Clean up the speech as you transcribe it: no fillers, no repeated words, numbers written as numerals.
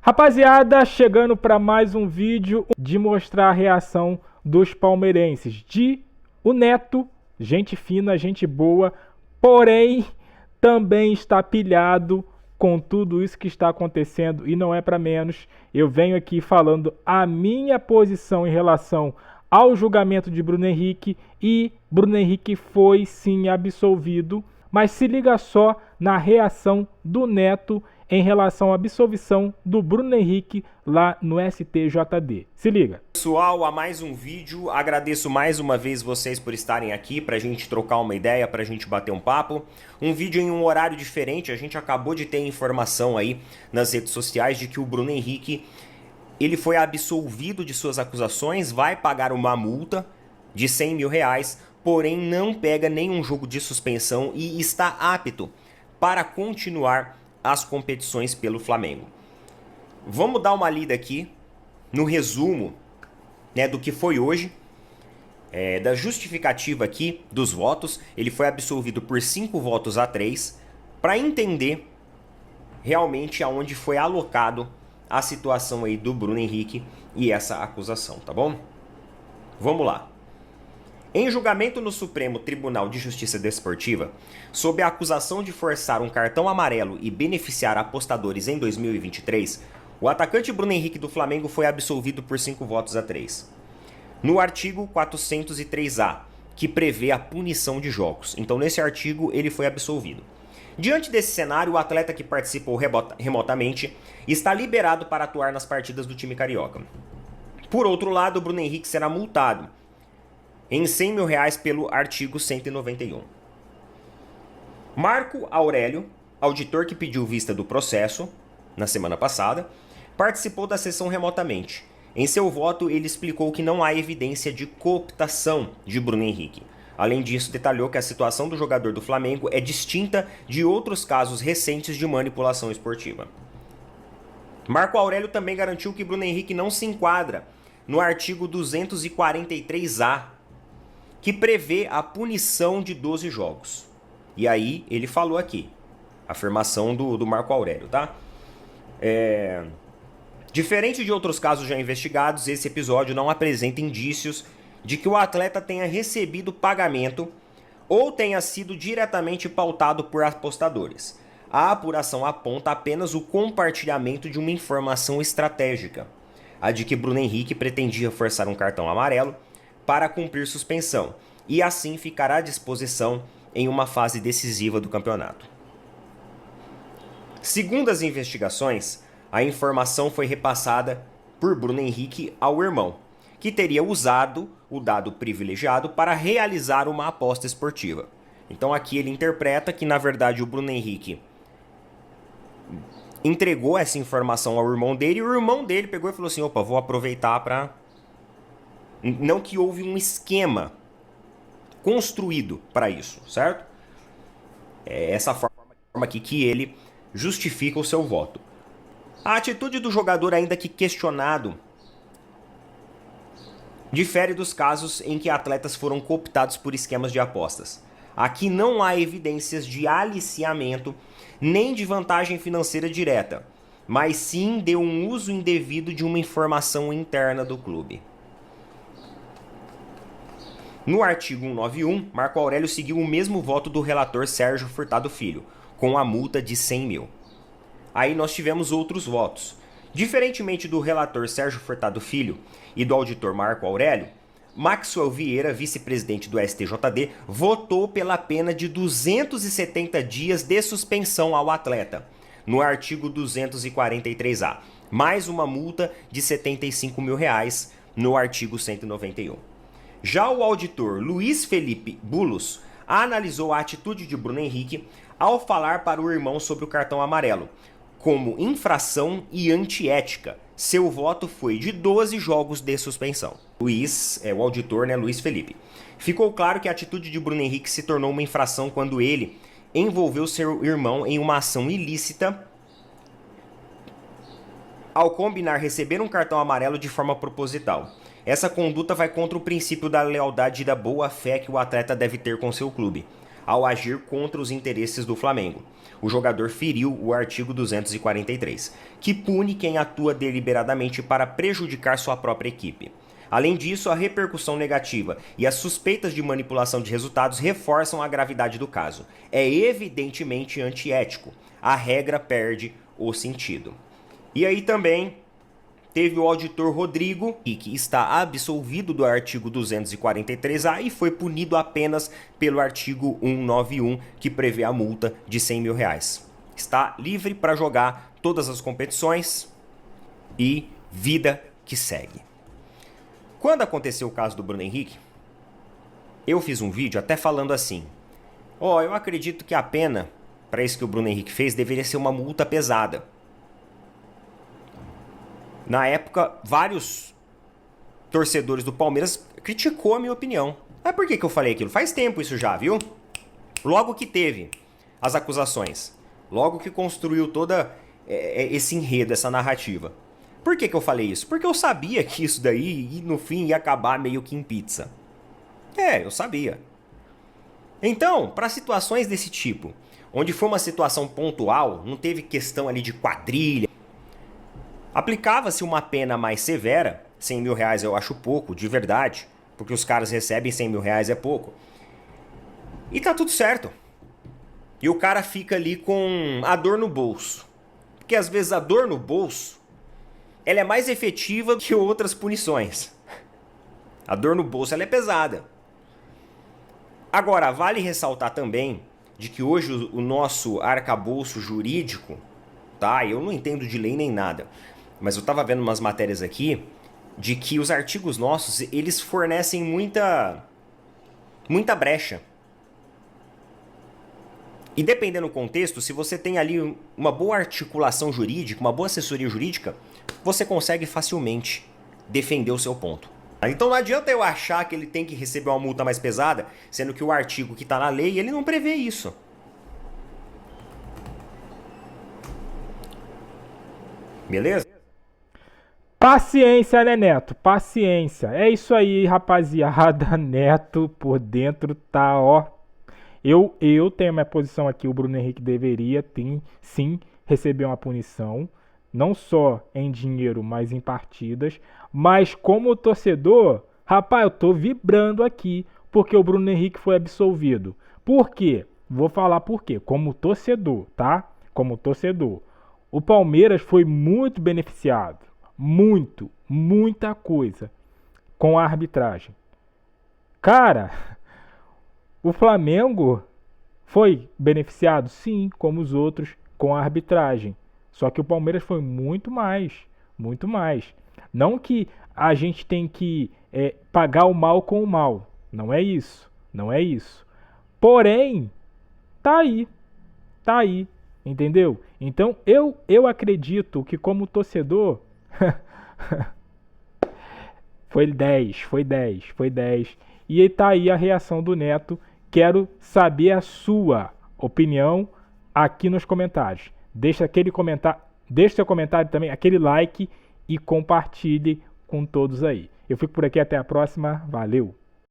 Rapaziada, chegando para mais um vídeo de mostrar a reação dos palmeirenses. O Neto, gente fina, gente boa, porém também está pilhado com tudo isso que está acontecendo e não é para menos. Eu venho aqui falando a minha posição em relação ao julgamento de Bruno Henrique e Bruno Henrique foi sim absolvido. Mas se liga só na reação do Neto em relação à absolvição do Bruno Henrique lá no STJD. Se liga. Pessoal, a mais um vídeo. Agradeço mais uma vez vocês por estarem aqui pra gente trocar uma ideia, pra gente bater um papo. Um vídeo em um horário diferente. A gente acabou de ter informação aí nas redes sociais de que o Bruno Henrique ele foi absolvido de suas acusações, vai pagar uma multa de R$100 mil, porém não pega nenhum jogo de suspensão e está apto para continuar as competições pelo Flamengo. Vamos dar uma lida aqui no resumo, né, do que foi hoje, da justificativa aqui dos votos. Ele foi absolvido por 5 votos a 3, para entender realmente aonde foi alocado a situação aí do Bruno Henrique e essa acusação, tá bom? Vamos lá. Em julgamento no Supremo Tribunal de Justiça Desportiva, sob a acusação de forçar um cartão amarelo e beneficiar apostadores em 2023, o atacante Bruno Henrique do Flamengo foi absolvido por 5 votos a 3. No artigo 403A, que prevê a punição de jogos. Então, nesse artigo, ele foi absolvido. Diante desse cenário, o atleta que participou remotamente está liberado para atuar nas partidas do time carioca. Por outro lado, o Bruno Henrique será multado em R$100 mil pelo artigo 191. Marco Aurélio, auditor que pediu vista do processo na semana passada, participou da sessão remotamente. Em seu voto, ele explicou que não há evidência de cooptação de Bruno Henrique. Além disso, detalhou que a situação do jogador do Flamengo é distinta de outros casos recentes de manipulação esportiva. Marco Aurélio também garantiu que Bruno Henrique não se enquadra no artigo 243A, que prevê a punição de 12 jogos. E aí ele falou aqui, afirmação do Marco Aurélio, tá? Diferente de outros casos já investigados, esse episódio não apresenta indícios de que o atleta tenha recebido pagamento ou tenha sido diretamente pautado por apostadores. A apuração aponta apenas o compartilhamento de uma informação estratégica, a de que Bruno Henrique pretendia forçar um cartão amarelo para cumprir suspensão e assim ficar à disposição em uma fase decisiva do campeonato. Segundo as investigações, a informação foi repassada por Bruno Henrique ao irmão, que teria usado o dado privilegiado para realizar uma aposta esportiva. Então aqui ele interpreta que na verdade o Bruno Henrique entregou essa informação ao irmão dele e o irmão dele pegou e falou assim: opa, vou aproveitar para... Não que houve um esquema construído para isso, certo? É essa forma aqui que ele justifica o seu voto. A atitude do jogador, ainda que questionado, difere dos casos em que atletas foram cooptados por esquemas de apostas. Aqui não há evidências de aliciamento nem de vantagem financeira direta, mas sim de um uso indevido de uma informação interna do clube. No artigo 191, Marco Aurélio seguiu o mesmo voto do relator Sérgio Furtado Filho, com a multa de R$100 mil. Aí nós tivemos outros votos. Diferentemente do relator Sérgio Furtado Filho e do auditor Marco Aurélio, Maxwell Vieira, vice-presidente do STJD, votou pela pena de 270 dias de suspensão ao atleta, no artigo 243A, mais uma multa de R$75 mil no artigo 191. Já o auditor Luiz Felipe Bulos analisou a atitude de Bruno Henrique ao falar para o irmão sobre o cartão amarelo, como infração e antiética. Seu voto foi de 12 jogos de suspensão. O auditor, Luiz Felipe. Ficou claro que a atitude de Bruno Henrique se tornou uma infração quando ele envolveu seu irmão em uma ação ilícita ao combinar receber um cartão amarelo de forma proposital. Essa conduta vai contra o princípio da lealdade e da boa-fé que o atleta deve ter com seu clube. ao agir contra os interesses do Flamengo. O jogador feriu o artigo 243, que pune quem atua deliberadamente para prejudicar sua própria equipe. Além disso, a repercussão negativa e as suspeitas de manipulação de resultados reforçam a gravidade do caso. É evidentemente antiético. A regra perde o sentido. E aí também teve o auditor Rodrigo, que está absolvido do artigo 243A e foi punido apenas pelo artigo 191, que prevê a multa de R$100 mil. Está livre para jogar todas as competições e vida que segue. Quando aconteceu o caso do Bruno Henrique, eu fiz um vídeo até falando assim: eu acredito que a pena para isso que o Bruno Henrique fez deveria ser uma multa pesada. Na época, vários torcedores do Palmeiras criticou a minha opinião. Mas por que eu falei aquilo? Faz tempo isso já, viu? Logo que teve as acusações, logo que construiu toda esse enredo, essa narrativa. Por que eu falei isso? Porque eu sabia que isso daí, no fim, ia acabar meio que em pizza. Eu sabia. Então, para situações desse tipo, onde foi uma situação pontual, não teve questão ali de quadrilha, aplicava-se uma pena mais severa. R$100 mil eu acho pouco, de verdade, porque os caras recebem R$100 mil é pouco. E tá tudo certo. E o cara fica ali com a dor no bolso. Porque às vezes a dor no bolso, ela é mais efetiva que outras punições. A dor no bolso, ela é pesada. Agora, vale ressaltar também de que hoje o nosso arcabouço jurídico, tá? Eu não entendo de lei nem nada, mas eu tava vendo umas matérias aqui de que os artigos nossos, eles fornecem muita brecha. E dependendo do contexto, se você tem ali uma boa articulação jurídica, uma boa assessoria jurídica, você consegue facilmente defender o seu ponto. Então não adianta eu achar que ele tem que receber uma multa mais pesada, sendo que o artigo que está na lei, ele não prevê isso. Beleza? Paciência, né, Neto? Paciência. É isso aí, rapaziada. Neto por dentro tá, ó. Eu tenho a minha posição aqui. O Bruno Henrique deveria, sim, receber uma punição. Não só em dinheiro, mas em partidas. Mas como torcedor, rapaz, eu tô vibrando aqui porque o Bruno Henrique foi absolvido. Por quê? Vou falar por quê. Como torcedor, tá? Como torcedor. O Palmeiras foi muito beneficiado. Muita coisa com a arbitragem. Cara, o Flamengo foi beneficiado, sim, como os outros, com a arbitragem. Só que o Palmeiras foi muito mais. Não que a gente tem que pagar o mal com o mal. Não é isso. Porém, tá aí. Entendeu? Então, eu acredito que como torcedor, foi 10. E tá aí a reação do Neto. Quero saber a sua opinião aqui nos comentários. Deixa seu comentário também, aquele like e compartilhe com todos aí. Eu fico por aqui, até a próxima. Valeu!